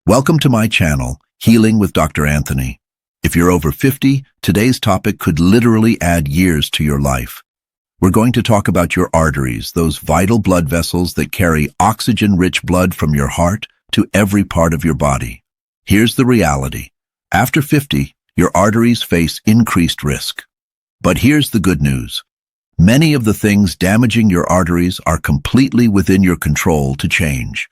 Welcome to my channel, Healing with Dr. Anthony. If you're over 50, today's topic could literally add years to your life. We're going to talk about your arteries, those vital blood vessels that carry oxygen-rich blood from your heart to every part of your body. Here's the reality. After 50, your arteries face increased risk. But here's the good news. Many of the things damaging your arteries are completely within your control to change.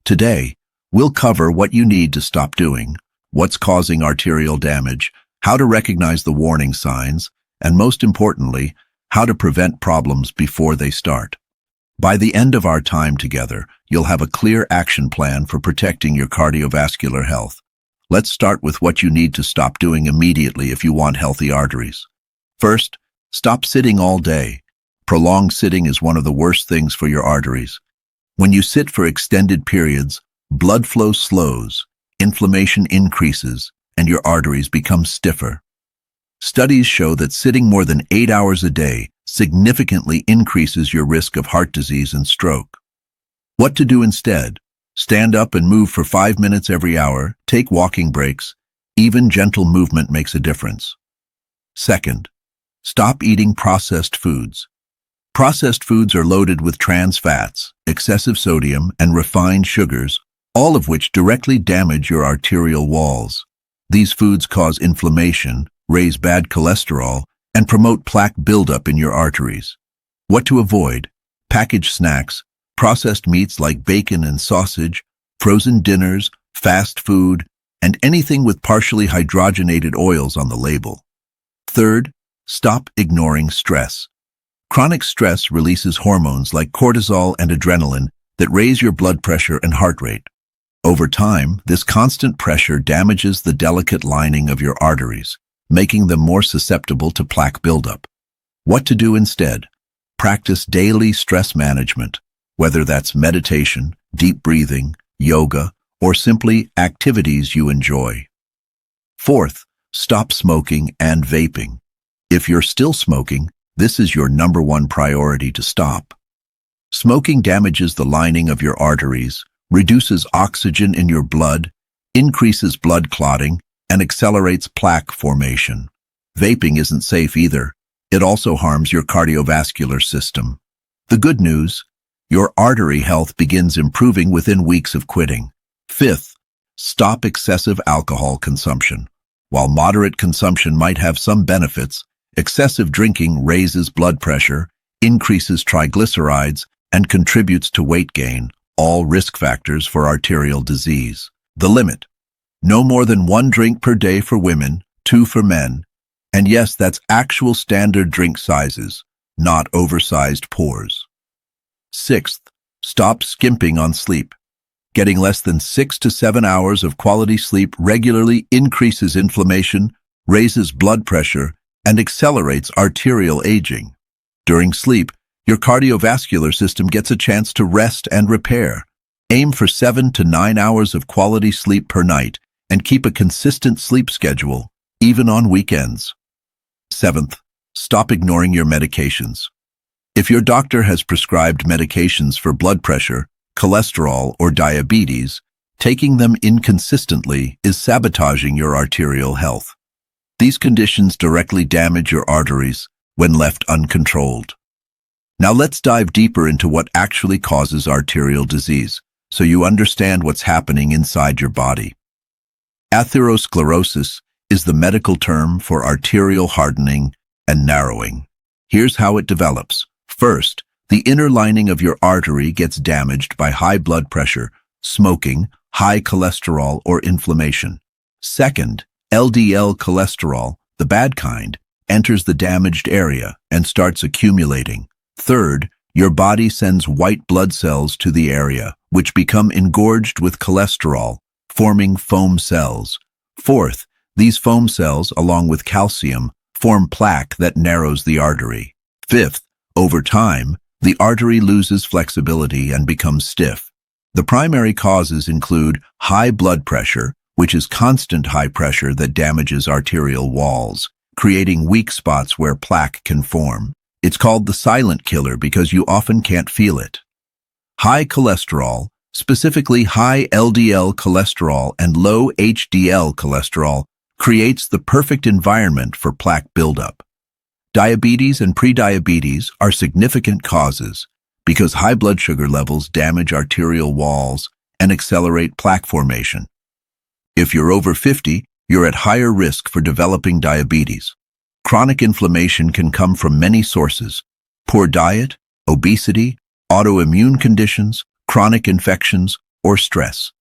Today, we'll cover what you need to stop doing, what's causing arterial damage, how to recognize the warning signs, and most importantly, how to prevent problems before they start. By the end of our time together, you'll have a clear action plan for protecting your cardiovascular health. Let's start with what you need to stop doing immediately if you want healthy arteries. First, stop sitting all day. Prolonged sitting is one of the worst things for your arteries. When you sit for extended periods, blood flow slows, inflammation increases, and your arteries become stiffer. Studies show that sitting more than 8 hours a day significantly increases your risk of heart disease and stroke. What to do instead? Stand up and move for 5 minutes every hour, take walking breaks. Even gentle movement makes a difference. Second, stop eating processed foods. Processed foods are loaded with trans fats, excessive sodium, and refined sugars, all of which directly damage your arterial walls. These foods cause inflammation, raise bad cholesterol, and promote plaque buildup in your arteries. What to avoid? Packaged snacks, processed meats like bacon and sausage, frozen dinners, fast food, and anything with partially hydrogenated oils on the label. Third, stop ignoring stress. Chronic stress releases hormones like cortisol and adrenaline that raise your blood pressure and heart rate. Over time, this constant pressure damages the delicate lining of your arteries, making them more susceptible to plaque buildup. What to do instead? Practice daily stress management, whether that's meditation, deep breathing, yoga, or simply activities you enjoy. Fourth, stop smoking and vaping. If you're still smoking, this is your number one priority to stop. Smoking damages the lining of your arteries, reduces oxygen in your blood, increases blood clotting, and accelerates plaque formation. Vaping isn't safe either. It also harms your cardiovascular system. The good news, your artery health begins improving within weeks of quitting. Fifth, stop excessive alcohol consumption. While moderate consumption might have some benefits, excessive drinking raises blood pressure, increases triglycerides, and contributes to weight gain, all risk factors for arterial disease. The limit: no more than 1 drink per day for women, 2 for men. And yes, that's actual standard drink sizes, not oversized pours. Sixth, stop skimping on sleep. Getting less than 6 to 7 hours of quality sleep regularly increases inflammation, raises blood pressure, and accelerates arterial aging. During sleep, your cardiovascular system gets a chance to rest and repair. Aim for 7 to 9 hours of quality sleep per night and keep a consistent sleep schedule, even on weekends. Seventh, stop ignoring your medications. If your doctor has prescribed medications for blood pressure, cholesterol, or diabetes, taking them inconsistently is sabotaging your arterial health. These conditions directly damage your arteries when left uncontrolled. Now let's dive deeper into what actually causes arterial disease, so you understand what's happening inside your body. Atherosclerosis is the medical term for arterial hardening and narrowing. Here's how it develops. First, the inner lining of your artery gets damaged by high blood pressure, smoking, high cholesterol, or inflammation. Second, LDL cholesterol, the bad kind, enters the damaged area and starts accumulating. Third, your body sends white blood cells to the area, which become engorged with cholesterol, forming foam cells. Fourth, these foam cells, along with calcium, form plaque that narrows the artery. Fifth, over time, the artery loses flexibility and becomes stiff. The primary causes include high blood pressure, which is constant high pressure that damages arterial walls, creating weak spots where plaque can form. It's called the silent killer because you often can't feel it. High cholesterol, Specifically, high LDL cholesterol and low HDL cholesterol creates the perfect environment for plaque buildup. Diabetes and prediabetes are significant causes because high blood sugar levels damage arterial walls and accelerate plaque formation. If you're over 50, you're at higher risk for developing diabetes. Chronic inflammation can come from many sources: poor diet, obesity, autoimmune conditions, chronic infections, or stress.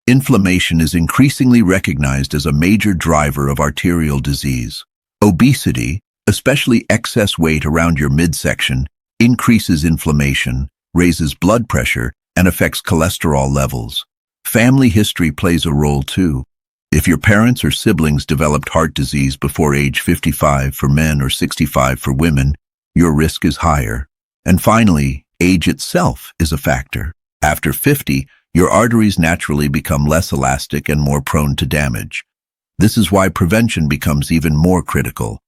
Inflammation is increasingly recognized as a major driver of arterial disease. Obesity, especially excess weight around your midsection, increases inflammation, raises blood pressure, and affects cholesterol levels. Family history plays a role too. If your parents or siblings developed heart disease before age 55 for men or 65 for women, your risk is higher. And finally, age itself is a factor. After 50, your arteries naturally become less elastic and more prone to damage. This is why prevention becomes even more critical.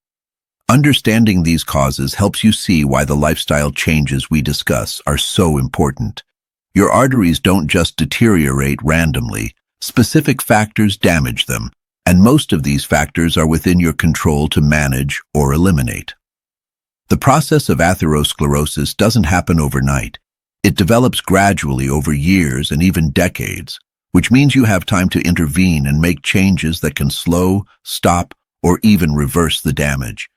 Understanding these causes helps you see why the lifestyle changes we discuss are so important. Your arteries don't just deteriorate randomly. Specific factors damage them, and most of these factors are within your control to manage or eliminate. The process of atherosclerosis doesn't happen overnight. It develops gradually over years and even decades, which means you have time to intervene and make changes that can slow, stop, or even reverse the damage.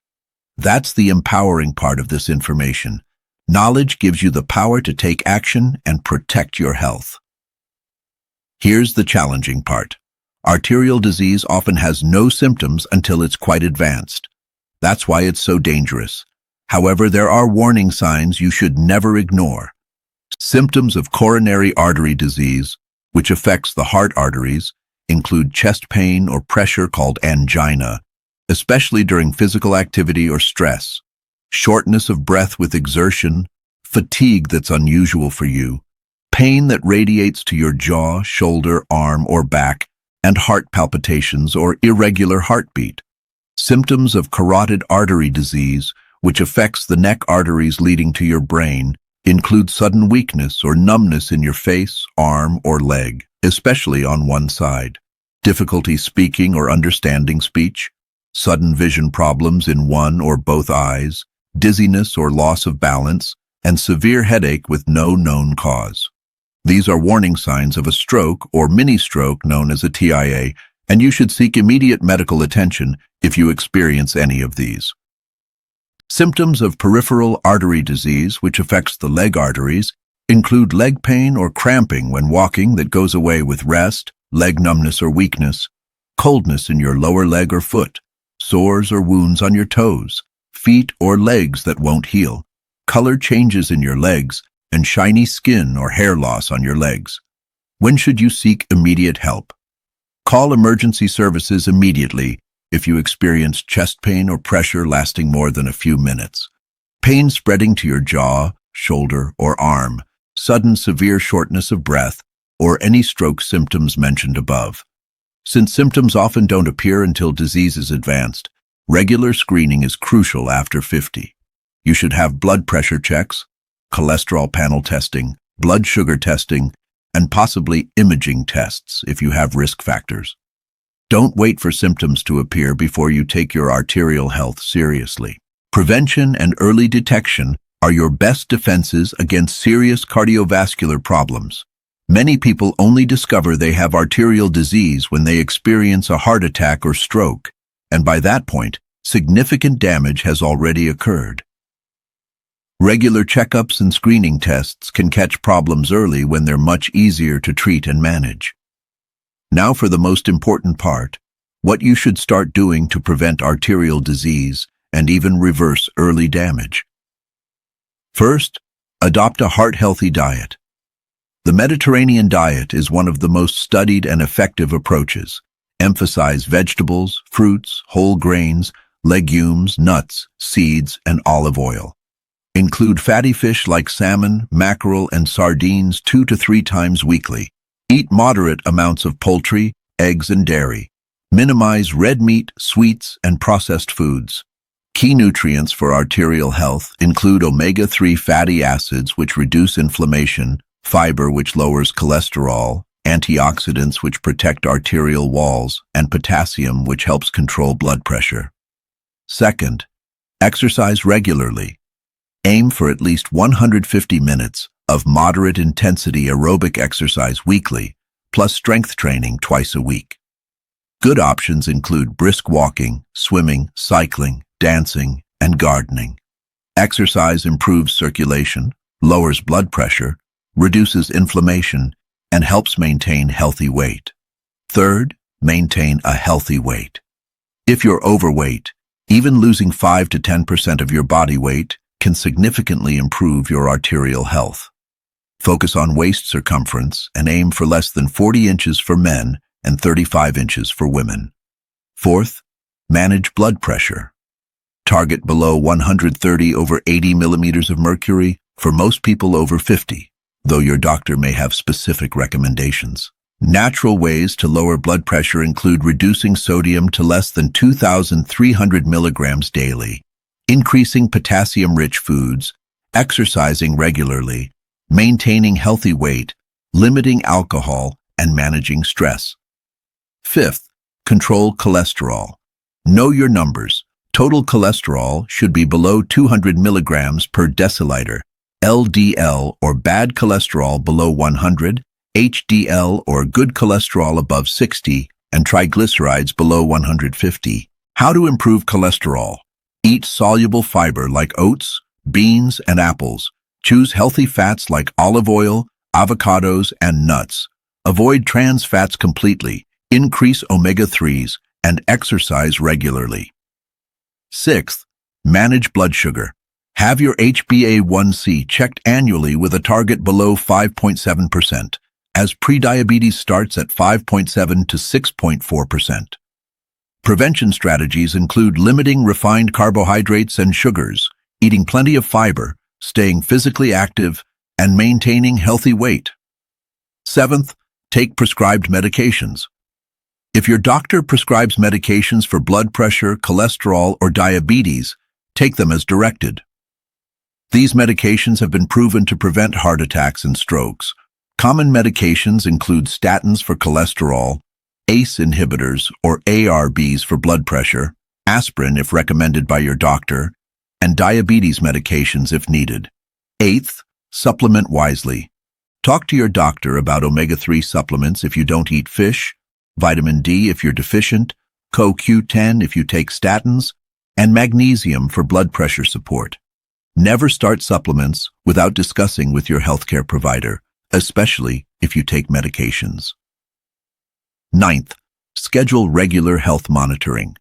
That's the empowering part of this information. Knowledge gives you the power to take action and protect your health. Here's the challenging part. Arterial disease often has no symptoms until it's quite advanced. That's why it's so dangerous. However, there are warning signs you should never ignore. Symptoms of coronary artery disease, which affects the heart arteries, include chest pain or pressure called angina, especially during physical activity or stress, shortness of breath with exertion, fatigue that's unusual for you, pain that radiates to your jaw, shoulder, arm, or back, and heart palpitations or irregular heartbeat. Symptoms of carotid artery disease, which affects the neck arteries leading to your brain, include sudden weakness or numbness in your face, arm, or leg, especially on one side, difficulty speaking or understanding speech, sudden vision problems in one or both eyes, dizziness or loss of balance, and severe headache with no known cause. These are warning signs of a stroke or mini-stroke known as a TIA, and you should seek immediate medical attention if you experience any of these. Symptoms of peripheral artery disease, which affects the leg arteries, include leg pain or cramping when walking that goes away with rest, leg numbness or weakness, coldness in your lower leg or foot, sores or wounds on your toes, feet or legs that won't heal, color changes in your legs, and shiny skin or hair loss on your legs. When should you seek immediate help? Call emergency services immediately if you experience chest pain or pressure lasting more than a few minutes, pain spreading to your jaw, shoulder, or arm, sudden severe shortness of breath, or any stroke symptoms mentioned above. Since symptoms often don't appear until disease is advanced, regular screening is crucial after 50. You should have blood pressure checks, cholesterol panel testing, blood sugar testing, and possibly imaging tests if you have risk factors. Don't wait for symptoms to appear before you take your arterial health seriously. Prevention and early detection are your best defenses against serious cardiovascular problems. Many people only discover they have arterial disease when they experience a heart attack or stroke, and by that point, significant damage has already occurred. Regular checkups and screening tests can catch problems early when they're much easier to treat and manage. Now for the most important part, what you should start doing to prevent arterial disease and even reverse early damage. First, adopt a heart-healthy diet. The Mediterranean diet is one of the most studied and effective approaches. Emphasize vegetables, fruits, whole grains, legumes, nuts, seeds, and olive oil. Include fatty fish like salmon, mackerel, and sardines 2 to 3 times weekly. Eat moderate amounts of poultry, eggs, and dairy. Minimize red meat, sweets, and processed foods. Key nutrients for arterial health include omega-3 fatty acids, which reduce inflammation, fiber which lowers cholesterol, antioxidants which protect arterial walls, and potassium which helps control blood pressure. Second, exercise regularly. Aim for at least 150 minutes of moderate intensity aerobic exercise weekly, plus strength training twice a week. Good options include brisk walking, swimming, cycling, dancing, and gardening. Exercise improves circulation, lowers blood pressure, reduces inflammation, and helps maintain healthy weight. Third, maintain a healthy weight. If you're overweight, even losing 5 to 10% of your body weight can significantly improve your arterial health. Focus on waist circumference and aim for less than 40 inches for men and 35 inches for women. Fourth, manage blood pressure. Target below 130/80 millimeters of mercury for most people over 50, though your doctor may have specific recommendations. Natural ways to lower blood pressure include reducing sodium to less than 2,300 milligrams daily, increasing potassium-rich foods, exercising regularly, maintaining healthy weight, limiting alcohol, and managing stress. Fifth, control cholesterol. Know your numbers. Total cholesterol should be below 200 milligrams per deciliter, LDL or bad cholesterol below 100, HDL or good cholesterol above 60, and triglycerides below 150. How to improve cholesterol? Eat soluble fiber like oats, beans, and apples. Choose healthy fats like olive oil, avocados, and nuts. Avoid trans fats completely. Increase omega-3s and exercise regularly. Sixth, manage blood sugar. Have your HbA1c checked annually with a target below 5.7%, as prediabetes starts at 5.7 to 6.4%. Prevention strategies include limiting refined carbohydrates and sugars, eating plenty of fiber, staying physically active, and maintaining healthy weight. Seventh, take prescribed medications. If your doctor prescribes medications for blood pressure, cholesterol, or diabetes, take them as directed. These medications have been proven to prevent heart attacks and strokes. Common medications include statins for cholesterol, ACE inhibitors or ARBs for blood pressure, aspirin if recommended by your doctor, and diabetes medications if needed. Eighth, supplement wisely. Talk to your doctor about omega-3 supplements if you don't eat fish, vitamin D if you're deficient, CoQ10 if you take statins, and magnesium for blood pressure support. Never start supplements without discussing with your healthcare provider, especially if you take medications. Ninth, schedule regular health monitoring.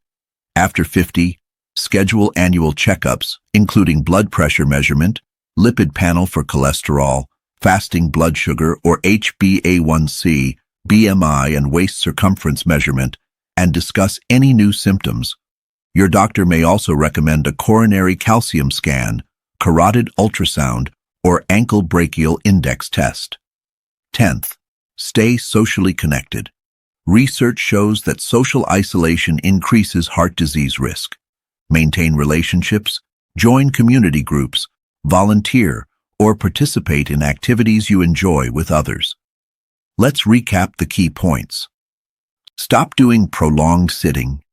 After 50, schedule annual checkups, including blood pressure measurement, lipid panel for cholesterol, fasting blood sugar or HbA1c, BMI, and waist circumference measurement, and discuss any new symptoms. Your doctor may also recommend a coronary calcium scan, carotid ultrasound, or ankle brachial index test. 10th, stay socially connected. Research shows that social isolation increases heart disease risk. Maintain relationships, join community groups, volunteer, or participate in activities you enjoy with others. Let's recap the key points. Stop doing prolonged sitting,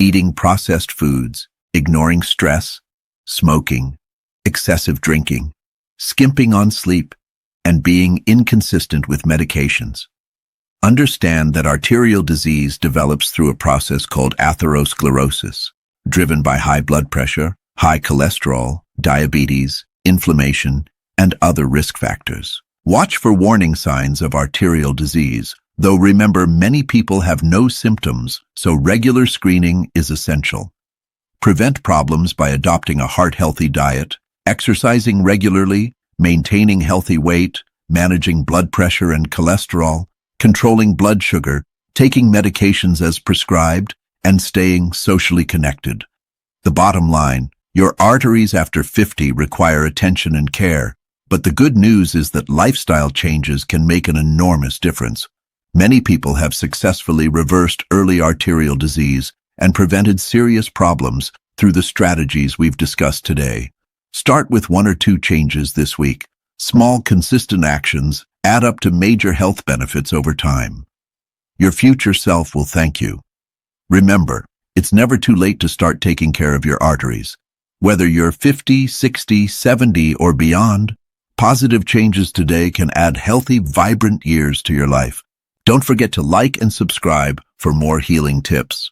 eating processed foods, ignoring stress, smoking, excessive drinking, skimping on sleep, and being inconsistent with medications. Understand that arterial disease develops through a process called atherosclerosis, driven by high blood pressure, high cholesterol, diabetes, inflammation, and other risk factors. Watch for warning signs of arterial disease, though remember many people have no symptoms, so regular screening is essential. Prevent problems by adopting a heart-healthy diet, exercising regularly, maintaining healthy weight, managing blood pressure and cholesterol, controlling blood sugar, taking medications as prescribed, and staying socially connected. The bottom line, your arteries after 50 require attention and care, but the good news is that lifestyle changes can make an enormous difference. Many people have successfully reversed early arterial disease and prevented serious problems through the strategies we've discussed today. Start with 1 or 2 changes this week, small consistent actions, add up to major health benefits over time. Your future self will thank you. Remember, it's never too late to start taking care of your arteries. Whether you're 50, 60, 70, or beyond, positive changes today can add healthy, vibrant years to your life. Don't forget to like and subscribe for more healing tips.